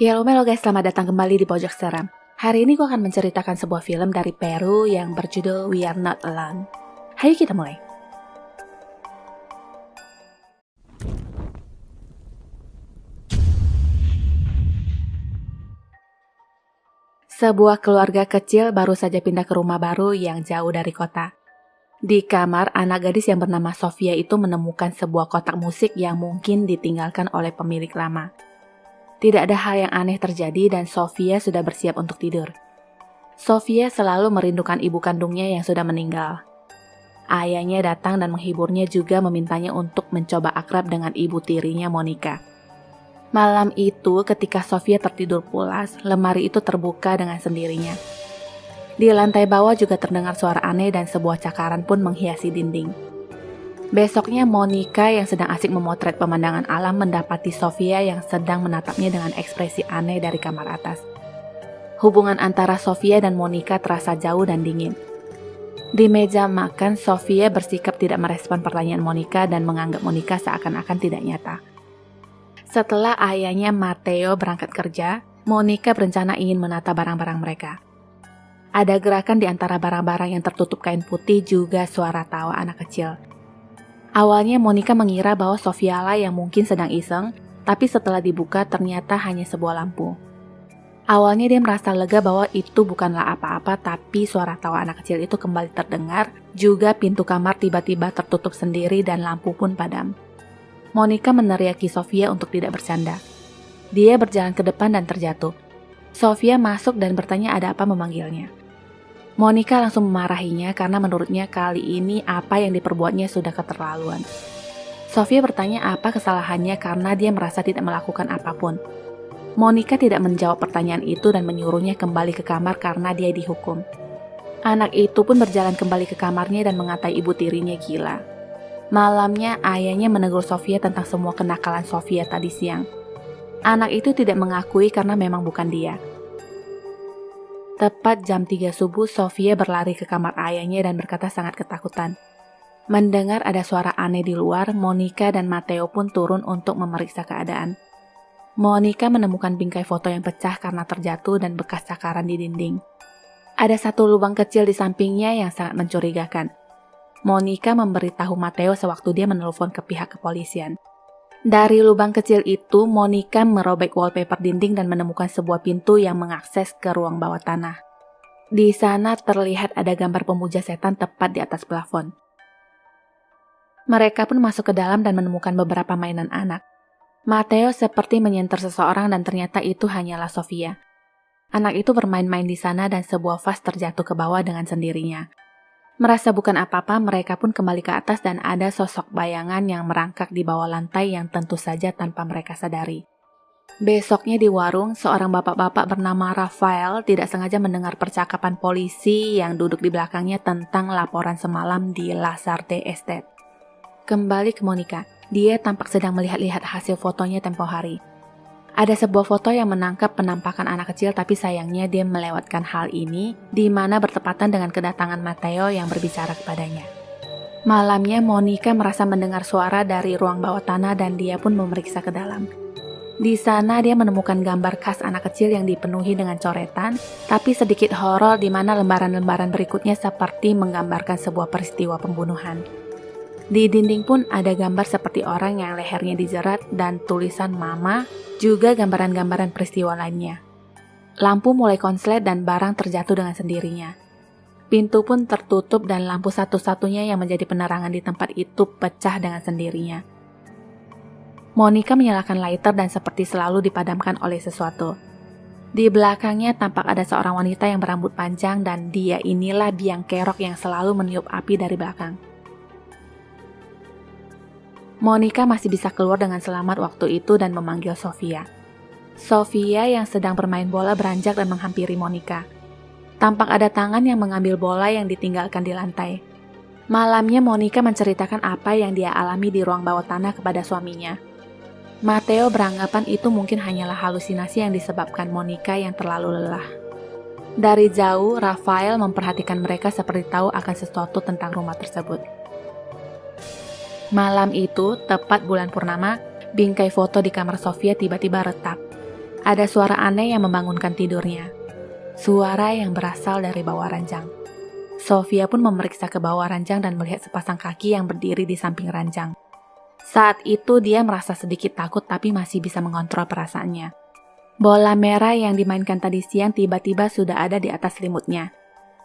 Ya halo guys, selamat datang kembali di Pojok Seram. Hari ini gue akan menceritakan sebuah film dari Peru yang berjudul We Are Not Alone. Ayo kita mulai. Sebuah keluarga kecil baru saja pindah ke rumah baru yang jauh dari kota. Di kamar, anak gadis yang bernama Sofia itu menemukan sebuah kotak musik yang mungkin ditinggalkan oleh pemilik lama. Tidak ada hal yang aneh terjadi dan Sofia sudah bersiap untuk tidur. Sofia selalu merindukan ibu kandungnya yang sudah meninggal. Ayahnya datang dan menghiburnya juga memintanya untuk mencoba akrab dengan ibu tirinya Monica. Malam itu ketika Sofia tertidur pulas, lemari itu terbuka dengan sendirinya. Di lantai bawah juga terdengar suara aneh dan sebuah cakaran pun menghiasi dinding. Besoknya Monica yang sedang asik memotret pemandangan alam mendapati Sofia yang sedang menatapnya dengan ekspresi aneh dari kamar atas. Hubungan antara Sofia dan Monica terasa jauh dan dingin. Di meja makan, Sofia bersikap tidak merespon pertanyaan Monica dan menganggap Monica seakan-akan tidak nyata. Setelah ayahnya Matteo berangkat kerja, Monica berencana ingin menata barang-barang mereka. Ada gerakan di antara barang-barang yang tertutup kain putih juga suara tawa anak kecil. Awalnya Monica mengira bahwa Sofia lah yang mungkin sedang iseng, tapi setelah dibuka ternyata hanya sebuah lampu. Awalnya dia merasa lega bahwa itu bukanlah apa-apa, tapi suara tawa anak kecil itu kembali terdengar, juga pintu kamar tiba-tiba tertutup sendiri dan lampu pun padam. Monica meneriaki Sofia untuk tidak bercanda. Dia berjalan ke depan dan terjatuh. Sofia masuk dan bertanya ada apa memanggilnya. Monica langsung memarahinya karena menurutnya kali ini apa yang diperbuatnya sudah keterlaluan. Sofia bertanya apa kesalahannya karena dia merasa tidak melakukan apapun. Monica tidak menjawab pertanyaan itu dan menyuruhnya kembali ke kamar karena dia dihukum. Anak itu pun berjalan kembali ke kamarnya dan mengatai ibu tirinya gila. Malamnya ayahnya menegur Sofia tentang semua kenakalan Sofia tadi siang. Anak itu tidak mengakui karena memang bukan dia. Tepat jam 3 subuh, Sofia berlari ke kamar ayahnya dan berkata sangat ketakutan. Mendengar ada suara aneh di luar, Monica dan Matteo pun turun untuk memeriksa keadaan. Monica menemukan bingkai foto yang pecah karena terjatuh dan bekas cakaran di dinding. Ada satu lubang kecil di sampingnya yang sangat mencurigakan. Monica memberitahu Matteo sewaktu dia menelpon ke pihak kepolisian. Dari lubang kecil itu, Monica merobek wallpaper dinding dan menemukan sebuah pintu yang mengakses ke ruang bawah tanah. Di sana terlihat ada gambar pemuja setan tepat di atas plafon. Mereka pun masuk ke dalam dan menemukan beberapa mainan anak. Matteo seperti menyentuh seseorang dan ternyata itu hanyalah Sofia. Anak itu bermain-main di sana dan sebuah vas terjatuh ke bawah dengan sendirinya. Merasa bukan apa-apa, mereka pun kembali ke atas dan ada sosok bayangan yang merangkak di bawah lantai yang tentu saja tanpa mereka sadari. Besoknya di warung, seorang bapak-bapak bernama Rafael tidak sengaja mendengar percakapan polisi yang duduk di belakangnya tentang laporan semalam di Lasarte Estate. Kembali ke Monica, dia tampak sedang melihat-lihat hasil fotonya tempo hari. Ada sebuah foto yang menangkap penampakan anak kecil tapi sayangnya dia melewatkan hal ini di mana bertepatan dengan kedatangan Matteo yang berbicara kepadanya. Malamnya Monica merasa mendengar suara dari ruang bawah tanah dan dia pun memeriksa ke dalam. Di sana dia menemukan gambar khas anak kecil yang dipenuhi dengan coretan tapi sedikit horor di mana lembaran-lembaran berikutnya seperti menggambarkan sebuah peristiwa pembunuhan. Di dinding pun ada gambar seperti orang yang lehernya dijerat dan tulisan mama, juga gambaran-gambaran peristiwa lainnya. Lampu mulai konslet dan barang terjatuh dengan sendirinya. Pintu pun tertutup dan lampu satu-satunya yang menjadi penerangan di tempat itu pecah dengan sendirinya. Monica menyalakan lighter dan seperti selalu dipadamkan oleh sesuatu. Di belakangnya tampak ada seorang wanita yang berambut panjang dan dia inilah biang kerok yang selalu meniup api dari belakang. Monica masih bisa keluar dengan selamat waktu itu dan memanggil Sofia. Sofia yang sedang bermain bola beranjak dan menghampiri Monica. Tampak ada tangan yang mengambil bola yang ditinggalkan di lantai. Malamnya Monica menceritakan apa yang dia alami di ruang bawah tanah kepada suaminya. Matteo beranggapan itu mungkin hanyalah halusinasi yang disebabkan Monica yang terlalu lelah. Dari jauh, Rafael memperhatikan mereka seperti tahu akan sesuatu tentang rumah tersebut. Malam itu, tepat bulan purnama, bingkai foto di kamar Sofia tiba-tiba retak. Ada suara aneh yang membangunkan tidurnya. Suara yang berasal dari bawah ranjang. Sofia pun memeriksa ke bawah ranjang dan melihat sepasang kaki yang berdiri di samping ranjang. Saat itu dia merasa sedikit takut tapi masih bisa mengontrol perasaannya. Bola merah yang dimainkan tadi siang tiba-tiba sudah ada di atas selimutnya.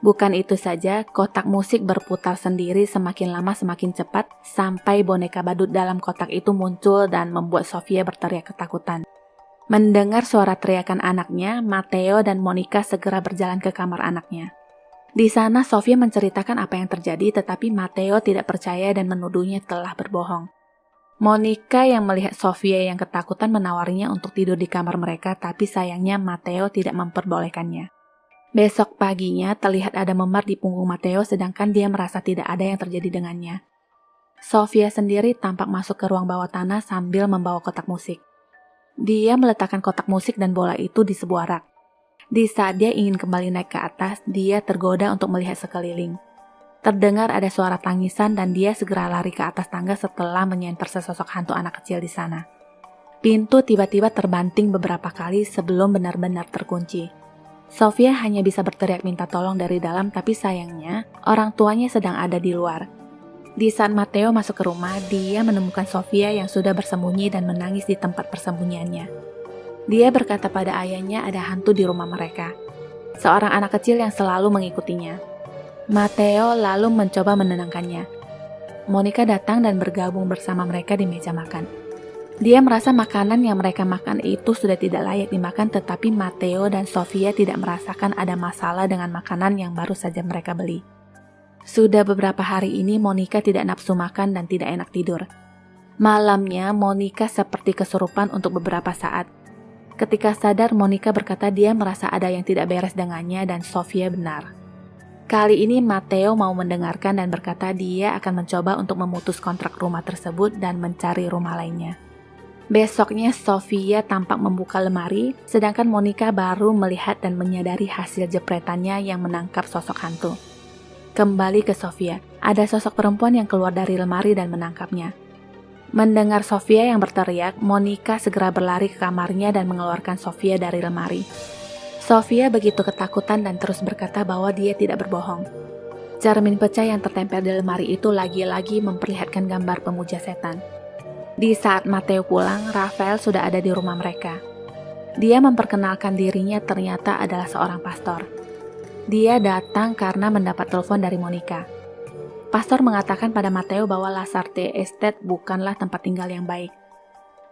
Bukan itu saja, kotak musik berputar sendiri semakin lama semakin cepat sampai boneka badut dalam kotak itu muncul dan membuat Sofia berteriak ketakutan. Mendengar suara teriakan anaknya, Matteo dan Monica segera berjalan ke kamar anaknya. Di sana Sofia menceritakan apa yang terjadi tetapi Matteo tidak percaya dan menuduhnya telah berbohong. Monica yang melihat Sofia yang ketakutan menawarinya untuk tidur di kamar mereka tapi sayangnya Matteo tidak memperbolehkannya. Besok paginya terlihat ada memar di punggung Matteo sedangkan dia merasa tidak ada yang terjadi dengannya. Sofia sendiri tampak masuk ke ruang bawah tanah sambil membawa kotak musik. Dia meletakkan kotak musik dan bola itu di sebuah rak. Di saat dia ingin kembali naik ke atas, dia tergoda untuk melihat sekeliling. Terdengar ada suara tangisan dan dia segera lari ke atas tangga setelah menyenter sesosok hantu anak kecil di sana. Pintu tiba-tiba terbanting beberapa kali sebelum benar-benar terkunci. Sofia hanya bisa berteriak minta tolong dari dalam tapi sayangnya orang tuanya sedang ada di luar. Di saat Matteo masuk ke rumah, dia menemukan Sofia yang sudah bersembunyi dan menangis di tempat persembunyiannya. Dia berkata pada ayahnya ada hantu di rumah mereka. Seorang anak kecil yang selalu mengikutinya. Matteo lalu mencoba menenangkannya. Monica datang dan bergabung bersama mereka di meja makan. Dia merasa makanan yang mereka makan itu sudah tidak layak dimakan tetapi Matteo dan Sofia tidak merasakan ada masalah dengan makanan yang baru saja mereka beli. Sudah beberapa hari ini Monica tidak nafsu makan dan tidak enak tidur. Malamnya Monica seperti kesurupan untuk beberapa saat. Ketika sadar Monica berkata dia merasa ada yang tidak beres dengannya dan Sofia benar. Kali ini Matteo mau mendengarkan dan berkata dia akan mencoba untuk memutus kontrak rumah tersebut dan mencari rumah lainnya. Besoknya Sofia tampak membuka lemari, sedangkan Monica baru melihat dan menyadari hasil jepretannya yang menangkap sosok hantu. Kembali ke Sofia, ada sosok perempuan yang keluar dari lemari dan menangkapnya. Mendengar Sofia yang berteriak, Monica segera berlari ke kamarnya dan mengeluarkan Sofia dari lemari. Sofia begitu ketakutan dan terus berkata bahwa dia tidak berbohong. Cermin pecah yang tertempel di lemari itu lagi-lagi memperlihatkan gambar pemuja setan. Di saat Matteo pulang, Rafael sudah ada di rumah mereka. Dia memperkenalkan dirinya ternyata adalah seorang pastor. Dia datang karena mendapat telepon dari Monica. Pastor mengatakan pada Matteo bahwa Lasarte Estate bukanlah tempat tinggal yang baik.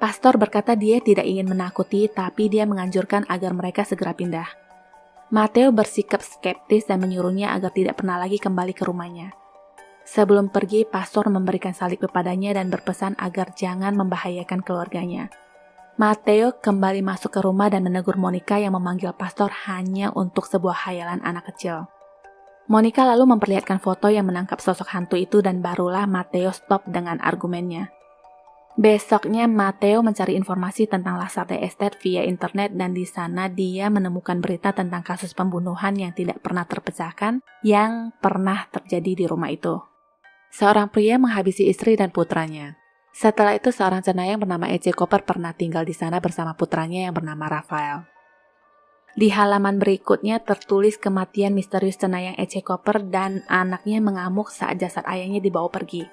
Pastor berkata dia tidak ingin menakuti, tapi dia menganjurkan agar mereka segera pindah. Matteo bersikap skeptis dan menyuruhnya agar tidak pernah lagi kembali ke rumahnya. Sebelum pergi, pastor memberikan salib kepadanya dan berpesan agar jangan membahayakan keluarganya. Matteo kembali masuk ke rumah dan menegur Monica yang memanggil pastor hanya untuk sebuah khayalan anak kecil. Monica lalu memperlihatkan foto yang menangkap sosok hantu itu dan barulah Matteo stop dengan argumennya. Besoknya Matteo mencari informasi tentang Lasarte Estate via internet dan di sana dia menemukan berita tentang kasus pembunuhan yang tidak pernah terpecahkan yang pernah terjadi di rumah itu. Seorang pria menghabisi istri dan putranya. Setelah itu seorang cenayang bernama Ece Koper pernah tinggal di sana bersama putranya yang bernama Rafael. Di halaman berikutnya tertulis kematian misterius cenayang Ece Koper dan anaknya mengamuk saat jasad ayahnya dibawa pergi.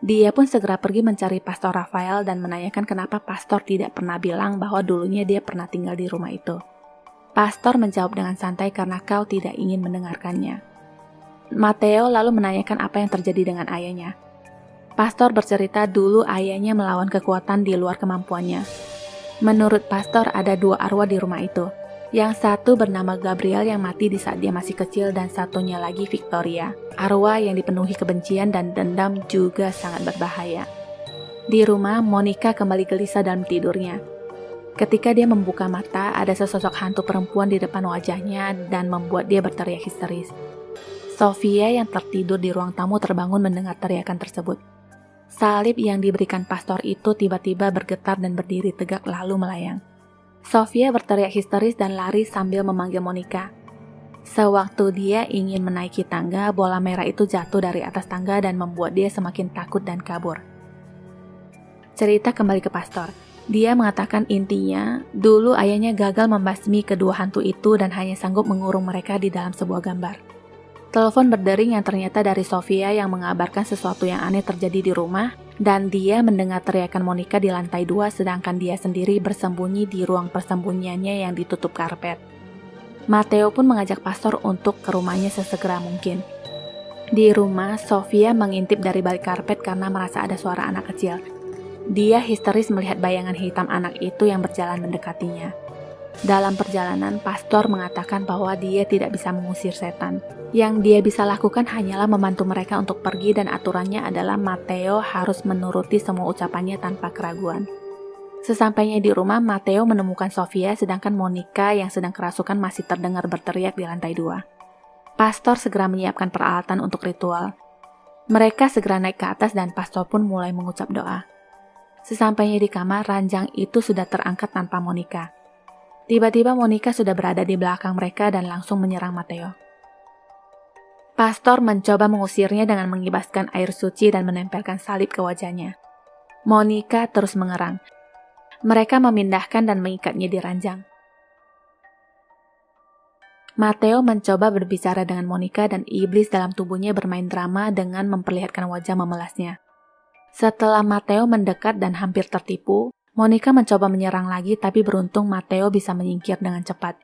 Dia pun segera pergi mencari Pastor Rafael dan menanyakan kenapa Pastor tidak pernah bilang bahwa dulunya dia pernah tinggal di rumah itu. Pastor menjawab dengan santai karena kau tidak ingin mendengarkannya. Matteo lalu menanyakan apa yang terjadi dengan ayahnya. Pastor bercerita dulu ayahnya melawan kekuatan di luar kemampuannya. Menurut Pastor ada 2 arwah di rumah itu. Yang satu bernama Gabriel yang mati di saat dia masih kecil dan satunya lagi Victoria, arwah yang dipenuhi kebencian dan dendam juga sangat berbahaya. Di rumah, Monica kembali gelisah dalam tidurnya. Ketika dia membuka mata, ada sesosok hantu perempuan di depan wajahnya dan membuat dia berteriak histeris. Sofia yang tertidur di ruang tamu terbangun mendengar teriakan tersebut. Salib yang diberikan pastor itu tiba-tiba bergetar dan berdiri tegak lalu melayang. Sofia berteriak histeris dan lari sambil memanggil Monica. Sewaktu dia ingin menaiki tangga, bola merah itu jatuh dari atas tangga dan membuat dia semakin takut dan kabur. Cerita kembali ke pastor. Dia mengatakan intinya, dulu ayahnya gagal membasmi kedua hantu itu dan hanya sanggup mengurung mereka di dalam sebuah gambar. Telepon berdering yang ternyata dari Sofia yang mengabarkan sesuatu yang aneh terjadi di rumah, dan dia mendengar teriakan Monica di lantai 2 sedangkan dia sendiri bersembunyi di ruang persembunyiannya yang ditutup karpet. Matteo pun mengajak pastor untuk ke rumahnya sesegera mungkin. Di rumah, Sofia mengintip dari balik karpet karena merasa ada suara anak kecil. Dia histeris melihat bayangan hitam anak itu yang berjalan mendekatinya. Dalam perjalanan, pastor mengatakan bahwa dia tidak bisa mengusir setan. Yang dia bisa lakukan hanyalah membantu mereka untuk pergi dan aturannya adalah Matteo harus menuruti semua ucapannya tanpa keraguan. Sesampainya di rumah, Matteo menemukan Sofia sedangkan Monica yang sedang kerasukan masih terdengar berteriak di lantai 2. Pastor segera menyiapkan peralatan untuk ritual. Mereka segera naik ke atas dan pastor pun mulai mengucap doa. Sesampainya di kamar, ranjang itu sudah terangkat tanpa Monica. Tiba-tiba Monica sudah berada di belakang mereka dan langsung menyerang Matteo. Pastor mencoba mengusirnya dengan mengibaskan air suci dan menempelkan salib ke wajahnya. Monica terus mengerang. Mereka memindahkan dan mengikatnya di ranjang. Matteo mencoba berbicara dengan Monica dan iblis dalam tubuhnya bermain drama dengan memperlihatkan wajah memelasnya. Setelah Matteo mendekat dan hampir tertipu, Monica mencoba menyerang lagi tapi beruntung Matteo bisa menyingkir dengan cepat.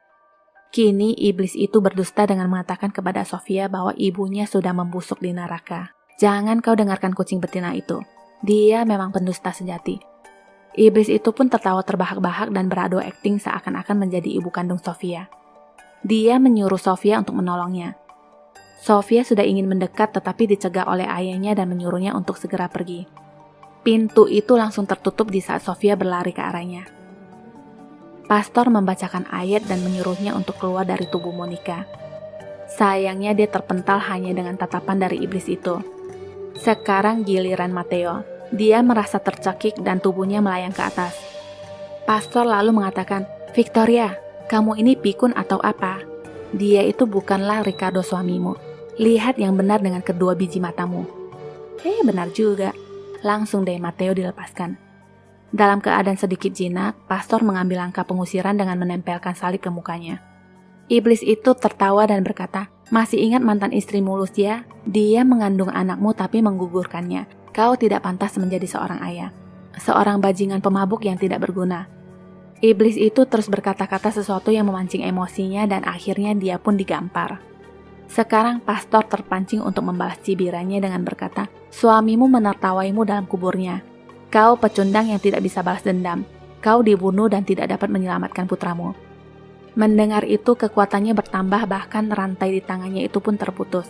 Kini iblis itu berdusta dengan mengatakan kepada Sofia bahwa ibunya sudah membusuk di neraka. Jangan kau dengarkan kucing betina itu. Dia memang pendusta sejati. Iblis itu pun tertawa terbahak-bahak dan beradu akting seakan-akan menjadi ibu kandung Sofia. Dia menyuruh Sofia untuk menolongnya. Sofia sudah ingin mendekat tetapi dicegah oleh ayahnya dan menyuruhnya untuk segera pergi. Pintu itu langsung tertutup di saat Sofia berlari ke arahnya. Pastor membacakan ayat dan menyuruhnya untuk keluar dari tubuh Monica. Sayangnya dia terpental hanya dengan tatapan dari iblis itu. Sekarang giliran Matteo. Dia merasa tercekik dan tubuhnya melayang ke atas. Pastor lalu mengatakan, "Victoria, kamu ini pikun atau apa? Dia itu bukanlah Ricardo suamimu. Lihat yang benar dengan kedua biji matamu." Benar juga. Langsung deh Matteo dilepaskan. Dalam keadaan sedikit jinak, pastor mengambil langkah pengusiran dengan menempelkan salib ke mukanya. Iblis itu tertawa dan berkata, "Masih ingat mantan istrimu Lucia? Dia mengandung anakmu tapi menggugurkannya. Kau tidak pantas menjadi seorang ayah. Seorang bajingan pemabuk yang tidak berguna." Iblis itu terus berkata-kata sesuatu yang memancing emosinya dan akhirnya dia pun digampar. Sekarang pastor terpancing untuk membalas cibirannya dengan berkata, "Suamimu menertawaimu dalam kuburnya. Kau pecundang yang tidak bisa balas dendam. Kau dibunuh dan tidak dapat menyelamatkan putramu." Mendengar itu kekuatannya bertambah bahkan rantai di tangannya itu pun terputus.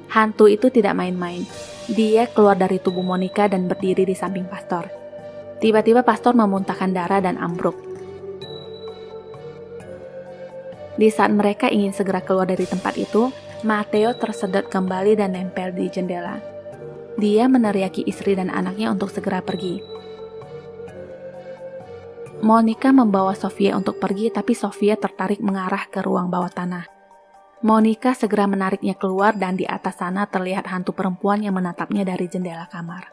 Hantu itu tidak main-main. Dia keluar dari tubuh Monica dan berdiri di samping pastor. Tiba-tiba pastor memuntahkan darah dan ambruk. Di saat mereka ingin segera keluar dari tempat itu, Matteo tersedot kembali dan nempel di jendela. Dia meneriaki istri dan anaknya untuk segera pergi. Monica membawa Sofia untuk pergi, tapi Sofia tertarik mengarah ke ruang bawah tanah. Monica segera menariknya keluar dan di atas sana terlihat hantu perempuan yang menatapnya dari jendela kamar.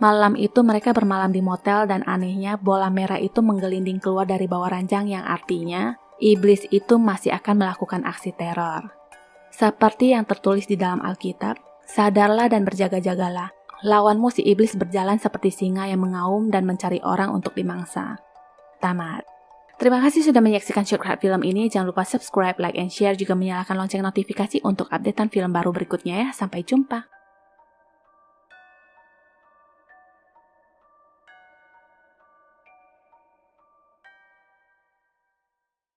Malam itu mereka bermalam di motel dan anehnya bola merah itu menggelinding keluar dari bawah ranjang yang artinya iblis itu masih akan melakukan aksi teror. Seperti yang tertulis di dalam Alkitab, sadarlah dan berjaga-jagalah. Lawanmu si iblis berjalan seperti singa yang mengaum dan mencari orang untuk dimangsa. Tamat. Terima kasih sudah menyaksikan Shortcut film ini. Jangan lupa subscribe, like, and share. Juga menyalakan lonceng notifikasi untuk updatean film baru berikutnya ya. Sampai jumpa.